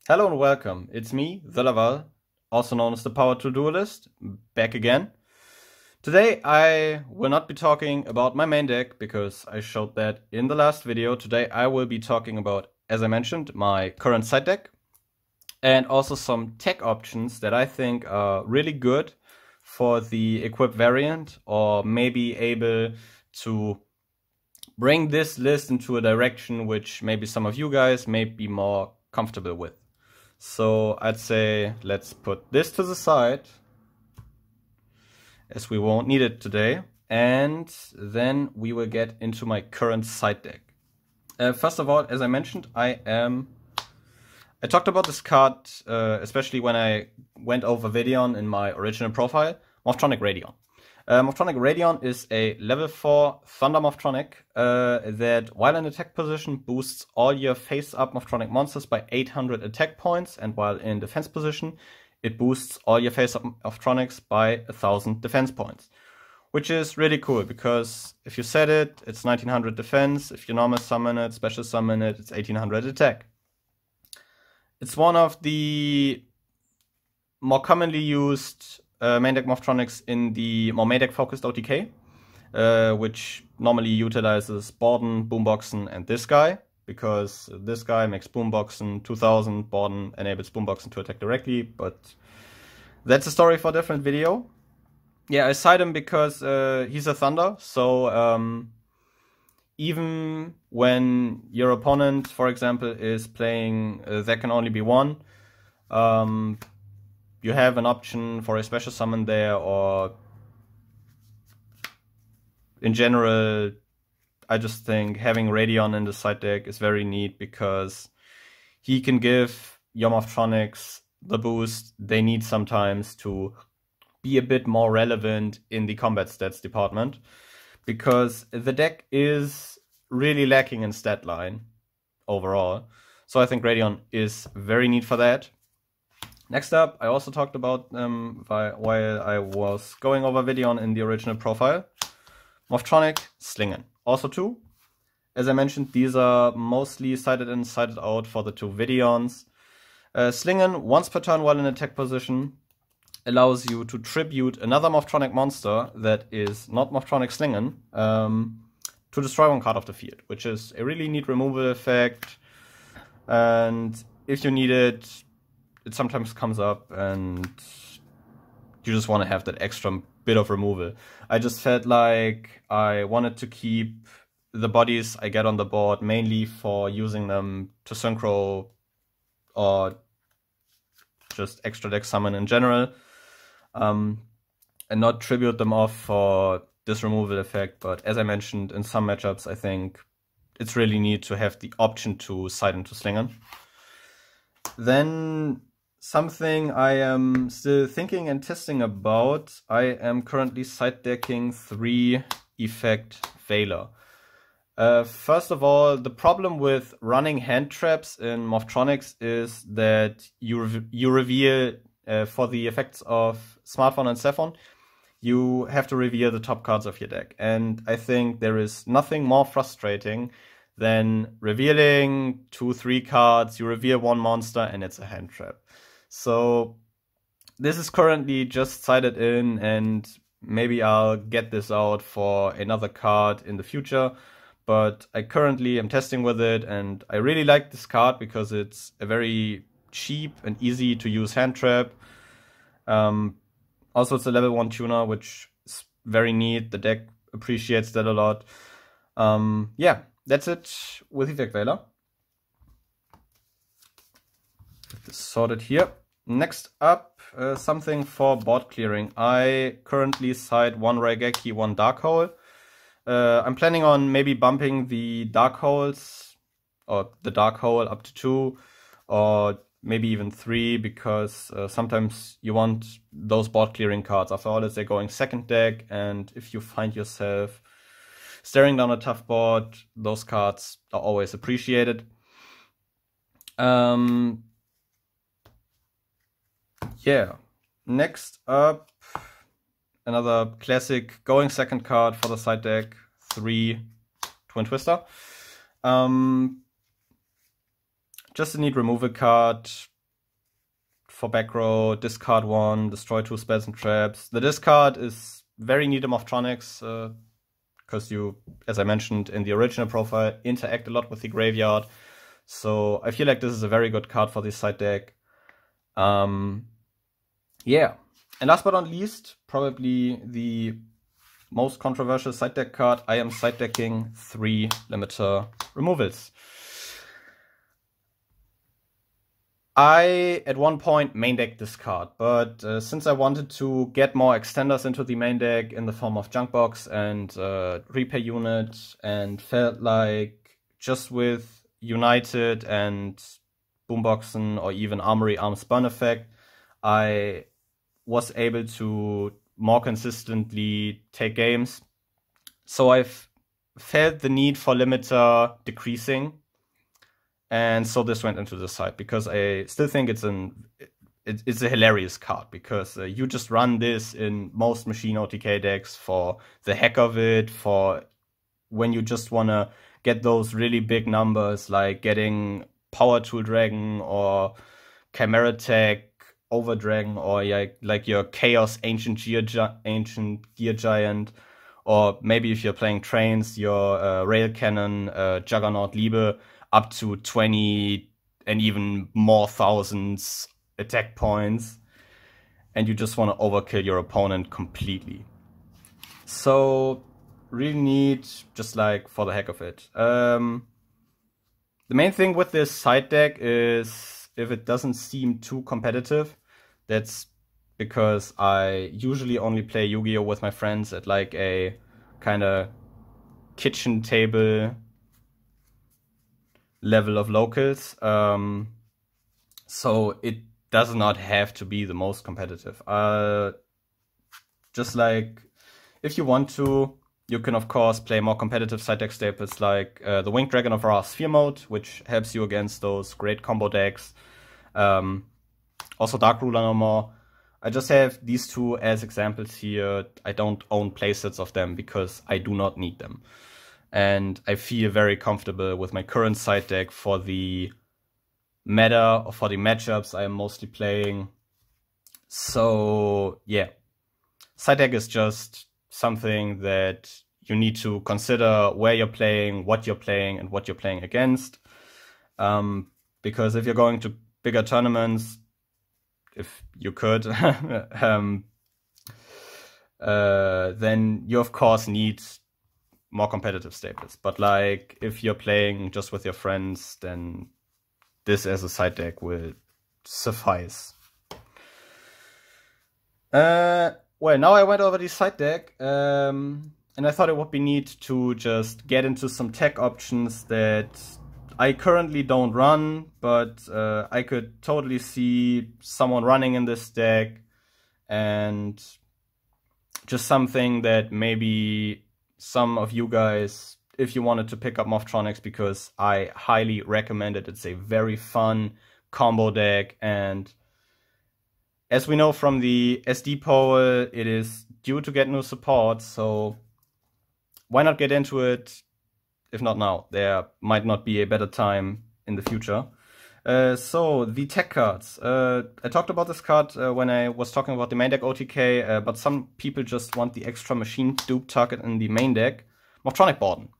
Hello and welcome, it's me, TheLaval, also known as the Power to Duelist, back again. Today I will not be talking about my main deck, because I showed that in the last video. Today I will be talking about, as I mentioned, my current side deck, and also some tech options that I think are really good for the equip variant, or maybe able to bring this list into a direction which maybe some of you guys may be more comfortable with. So I'd say let's put this to the side, as we won't need it today, and then we will get into my current side deck. First of all, as I mentioned, I talked about this card, especially when I went over Radeon in my original profile, Morphtronic Radeon. Morphtronic Radeon is a level 4 Thunder Morphtronic that, while in attack position, boosts all your face-up Morphtronic monsters by 800 attack points, and while in defense position, it boosts all your face-up Morphtronics by 1000 defense points. Which is really cool, because if you set it, it's 1900 defense. If you normal summon it, special summon it, it's 1800 attack. It's one of the more commonly used main deck Morphtronics in the more main deck focused OTK, which normally utilizes Borden, Boomboxen, and this guy, because this guy makes Boomboxen 2000, Borden enables Boomboxen to attack directly, but that's a story for a different video. Yeah, I cite him because he's a Thunder, so even when your opponent, for example, is playing There Can Only Be One, you have an option for a special summon there, or in general, I just think having Radeon in the side deck is very neat, because he can give your Morphtronics the boost they need sometimes to be a bit more relevant in the combat stats department, because the deck is really lacking in stat line overall. So I think Radeon is very neat for that. Next up, I also talked about while I was going over Radeon in the original profile, Morphtronic Slinging. Also two. As I mentioned, these are mostly sided in, sided out for the two Radeons. Slinging, once per turn while in attack position, allows you to tribute another Morphtronic monster that is not Morphtronic Slinging to destroy one card off the field, which is a really neat removal effect. And if you need it, it sometimes comes up and you just want to have that extra bit of removal. I just felt like I wanted to keep the bodies I get on the board mainly for using them to synchro or just extra deck summon in general, and not tribute them off for this removal effect. But as I mentioned, in some matchups I think it's really neat to have the option to side into Slinging. Then something I am still thinking and testing about, I am currently side decking 3 effect Valor. First of all, the problem with running hand traps in Morphtronics is that you reveal, for the effects of Smartphone and Cephon, you have to reveal the top cards of your deck. And I think there is nothing more frustrating than revealing 2-3 cards, you reveal one monster, and it's a hand trap. So this is currently just sided in, and maybe I'll get this out for another card in the future. But I currently am testing with it, and I really like this card because it's a very cheap and easy to use hand trap. Also, it's a level 1 tuner, which is very neat. The deck appreciates that a lot. Yeah, that's it with Effect Valor. Get this sorted here. Next up, something for board clearing. I currently side 1 Raigeki, 1 Dark Hole. I'm planning on maybe bumping the Dark Holes, or the Dark Hole up to 2, or maybe even 3, because sometimes you want those board clearing cards. After all, they're going second deck, and if you find yourself staring down a tough board, those cards are always appreciated. Yeah, next up, another classic going second card for the side deck, 3 Twin Twister. Just a neat removal card. for back row, discard 1, destroy 2 spells and traps. The discard is very neat in Morphtronics, because you, as I mentioned in the original profile, interact a lot with the graveyard. So I feel like this is a very good card for this side deck. Yeah. And last but not least, probably the most controversial side deck card, I am side decking 3 limiter removals. I, at one point, main decked this card, but since I wanted to get more extenders into the main deck in the form of Junkbox and Repair Unit, and felt like just with United and Boomboxen or even Armory Arms Burn Effect, I was able to more consistently take games. So I've felt the need for limiter decreasing. And so this went into the side, because I still think it's a hilarious card, because you just run this in most machine OTK decks for the heck of it, for when you just want to get those really big numbers, like getting Power Tool Dragon or Chimera Tech Over Dragon, or like your Chaos Ancient Gear Giant, or maybe if you're playing trains, your Rail Cannon Juggernaut Liebe, up to 20 and even more thousands attack points, and you just want to overkill your opponent completely. So really neat, just like for the heck of it. The main thing with this side deck is if it doesn't seem too competitive. That's because I usually only play Yu-Gi-Oh! With my friends at like a kind of kitchen table level of locals, so it does not have to be the most competitive. Just like, if you want to, you can of course play more competitive side deck staples like the Winged Dragon of Ra Sphere Mode, which helps you against those great combo decks. Also Dark Ruler no more. I just have these two as examples here. I don't own playsets of them because I do not need them. And I feel very comfortable with my current side deck for the meta or for the matchups I am mostly playing. So yeah, side deck is just something that you need to consider where you're playing, what you're playing, and what you're playing against. Because if you're going to bigger tournaments, if you could, then you of course need more competitive staples. But like, if you're playing just with your friends, then this as a side deck will suffice. Well, now I went over the side deck, and I thought it would be neat to just get into some tech options that I currently don't run, but I could totally see someone running in this deck, and just something that maybe some of you guys, if you wanted to pick up Morphtronics, because I highly recommend it. It's a very fun combo deck, and as we know from the SD poll, it is due to get new support, so why not get into it? If not now, there might not be a better time in the future. So, the tech cards. I talked about this card when I was talking about the main deck OTK, but some people just want the extra machine dupe target in the main deck. Morphtronic Borden.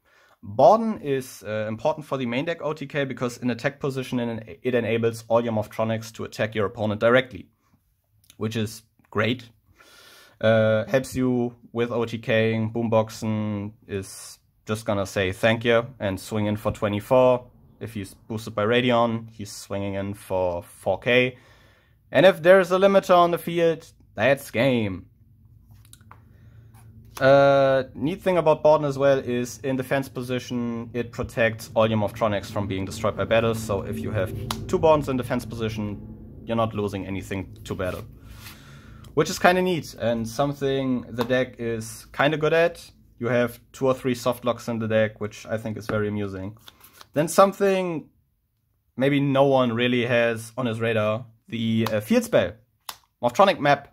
Borden is important for the main deck OTK because in attack position it enables all your Morphtronics to attack your opponent directly, which is great. Helps you with OTKing. Boomboxen is just gonna say thank you and swing in for 24. If he's boosted by Radeon, he's swinging in for 4k. And if there's a limiter on the field, that's game. Neat thing about Borden as well is in defense position, it protects all your Morphtronics from being destroyed by battle. So if you have 2 Bordens in defense position, you're not losing anything to battle. Which is kind of neat and something the deck is kind of good at. You have 2 or 3 soft locks in the deck, which I think is very amusing. Then something maybe no one really has on his radar, the field spell, Morphtronic Map.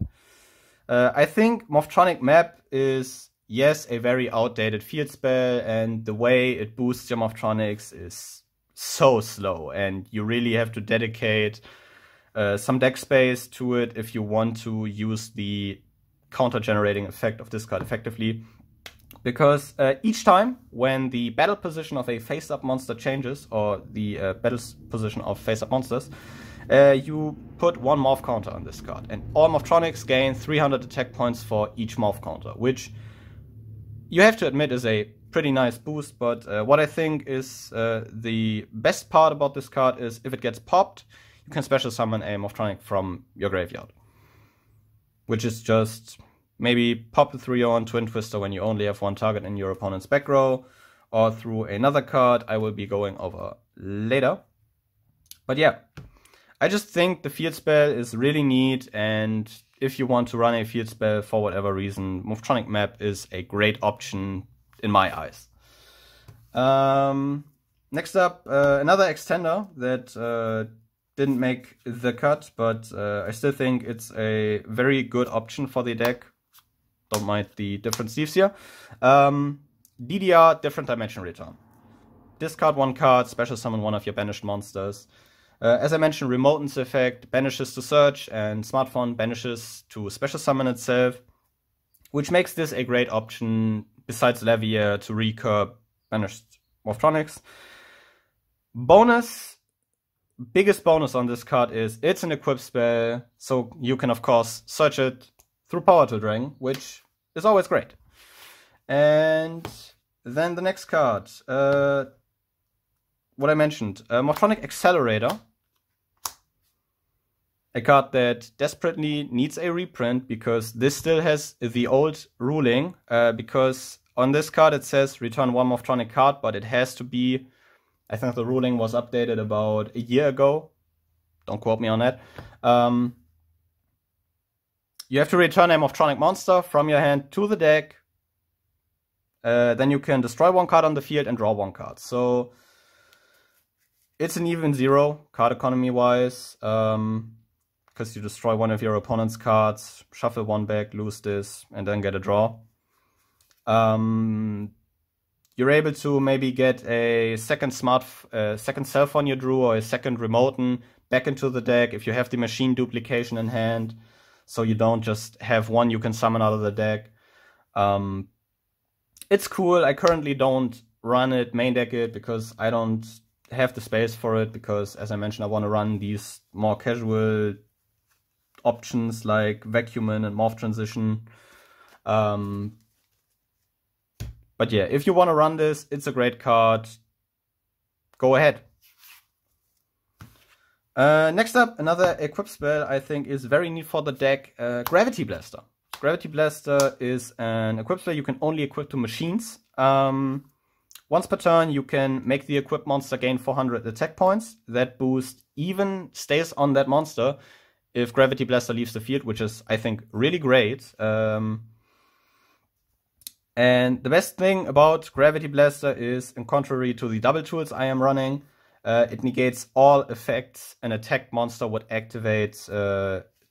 I think Morphtronic Map is, yes, a very outdated field spell, and the way it boosts your Morphtronics is so slow, and you really have to dedicate some deck space to it if you want to use the counter-generating effect of this card effectively. Because each time when the battle position of a face-up monster changes, or the battle position of face-up monsters, you put one morph counter on this card. And all Morphtronics gain 300 attack points for each morph counter, which you have to admit is a pretty nice boost. But what I think is the best part about this card is if it gets popped, you can special summon a Morphtronic from your graveyard. Which is just maybe pop the 3-on Twin Twister when you only have one target in your opponent's back row, or through another card I will be going over later. But yeah, I just think the field spell is really neat, and if you want to run a field spell for whatever reason, Morphtronic map is a great option in my eyes. Next up, another extender that didn't make the cut, but I still think it's a very good option for the deck. Don't mind the different thieves here. DDR, Different Dimension Return. Discard one card, special summon one of your banished monsters. As I mentioned, Remoten's effect banishes to search, and Smartphone banishes to special summon itself, which makes this a great option besides Levier to recurve banished Morphtronics. Biggest bonus on this card is it's an equip spell, so you can of course search it through Power Tool Dragon, which is always great. And then the next card, what I mentioned, Morphtronic Accelerator. A card that desperately needs a reprint because this still has the old ruling, because on this card it says return one Morphtronic card, but it has to be, I think the ruling was updated about a year ago. Don't quote me on that. You have to return a Morphtronic monster from your hand to the deck. Then you can destroy one card on the field and draw one card. So it's an even 0 card economy wise. Because you destroy one of your opponent's cards, shuffle one back, lose this, and then get a draw. You're able to maybe get a second cell phone you drew, or a second Remoten back into the deck if you have the machine duplication in hand, so you don't just have one you can summon out of the deck. It's cool. I currently don't run it, main deck it, because I don't have the space for it, because as I mentioned, I want to run these more casual options like Vacuumin and Morph Transition. But yeah, if you want to run this, it's a great card. Go ahead. Next up, another equip spell I think is very neat for the deck, Gravity Blaster. Gravity Blaster is an equip spell you can only equip to machines. Once per turn, you can make the equipped monster gain 400 attack points. That boost even stays on that monster if Gravity Blaster leaves the field, which is, I think, really great. And the best thing about Gravity Blaster is, in contrary to the double tools I am running, it negates all effects an attacked monster would activate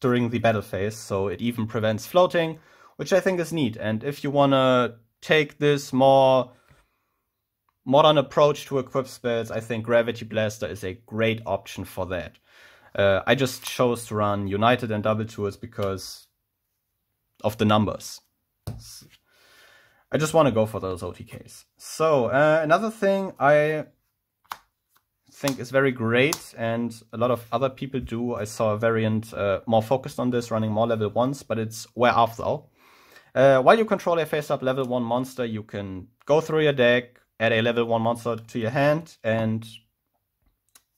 during the battle phase. So it even prevents floating, which I think is neat. And if you want to take this more modern approach to equip spells, I think Gravity Blaster is a great option for that. I just chose to run United and double tools because of the numbers. I just want to go for those OTKs. So another thing I think is very great, and a lot of other people do. I saw a variant more focused on this, running more level 1s, but it's Whereafter. While you control a face-up level 1 monster, you can go through your deck, add a level 1 monster to your hand, and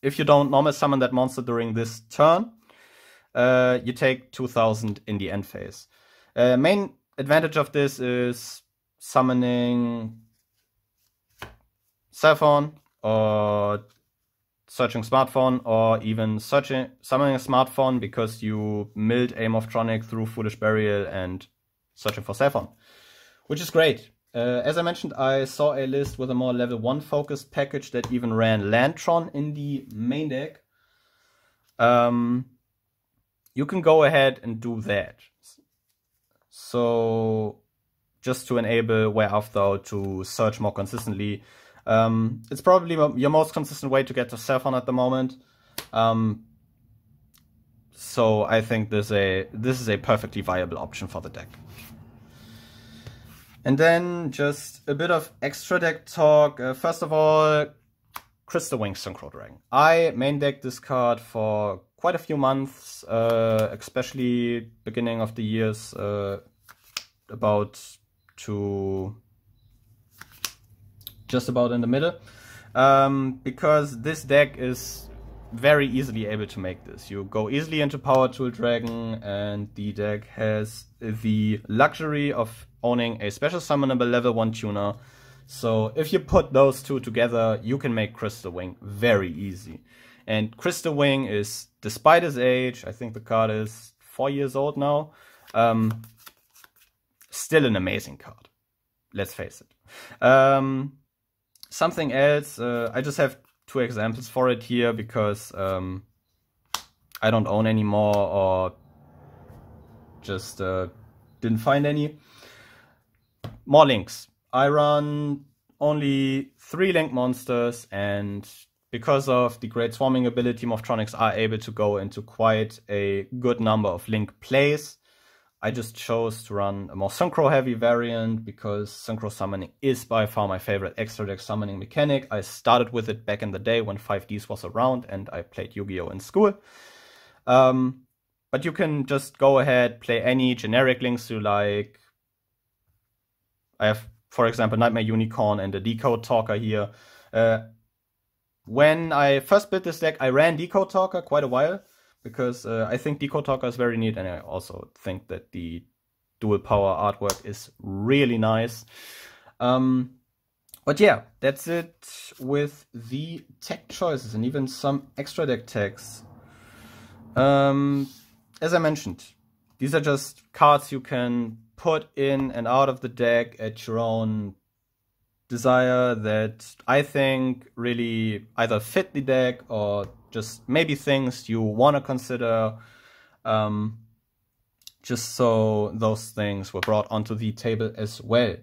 if you don't normal summon that monster during this turn, you take 2000 in the end phase. Main advantage of this is summoning cell phone, or searching smartphone, or even summoning a smartphone because you milled a Morphtronic through Foolish Burial and searching for cell phone, which is great. As I mentioned, I saw a list with a more level 1 focused package that even ran Lantron in the main deck. You can go ahead and do that. So just to enable Whereafter to search more consistently. It's probably your most consistent way to get to cell phone at the moment. So I think this is a perfectly viable option for the deck. And then just a bit of extra deck talk. First of all, Crystal Wing Synchro Dragon. I main decked this card for quite a few months, especially beginning of the years, about to just about in the middle, because this deck is very easily able to make this. You go easily into Power Tool Dragon, and the deck has the luxury of owning a special summonable level 1 tuner. So if you put those two together, you can make Crystal Wing very easy. And Crystal Wing is, despite his age, I think the card is 4 years old now, still an amazing card. Let's face it. Something else, I just have 2 examples for it here because I don't own any more, or just didn't find any. More links. I run only 3 link monsters, and because of the great swarming ability, Morphtronics are able to go into quite a good number of link plays. I just chose to run a more synchro heavy variant because synchro summoning is by far my favorite extra deck summoning mechanic. I started with it back in the day when 5Ds was around and I played Yu-Gi-Oh! In school. But you can just go ahead, play any generic links you like. I have, for example, Nightmare Unicorn and a Decode Talker here. When I first built this deck, I ran Decode Talker quite a while, because I think Decode Talker is very neat, and I also think that the dual power artwork is really nice. But yeah, that's it with the tech choices and even some extra deck techs. As I mentioned, these are just cards you can put in and out of the deck at your own desire, that I think really either fit the deck or just maybe things you want to consider, just so those things were brought onto the table as well.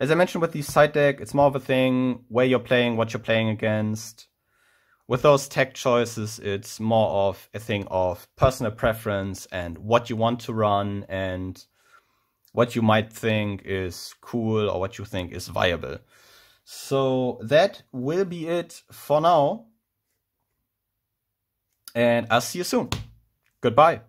As I mentioned with the side deck, it's more of a thing where you're playing, what you're playing against. With those tech choices, it's more of a thing of personal preference and what you want to run and what you might think is cool or what you think is viable. So that will be it for now. And I'll see you soon. Goodbye.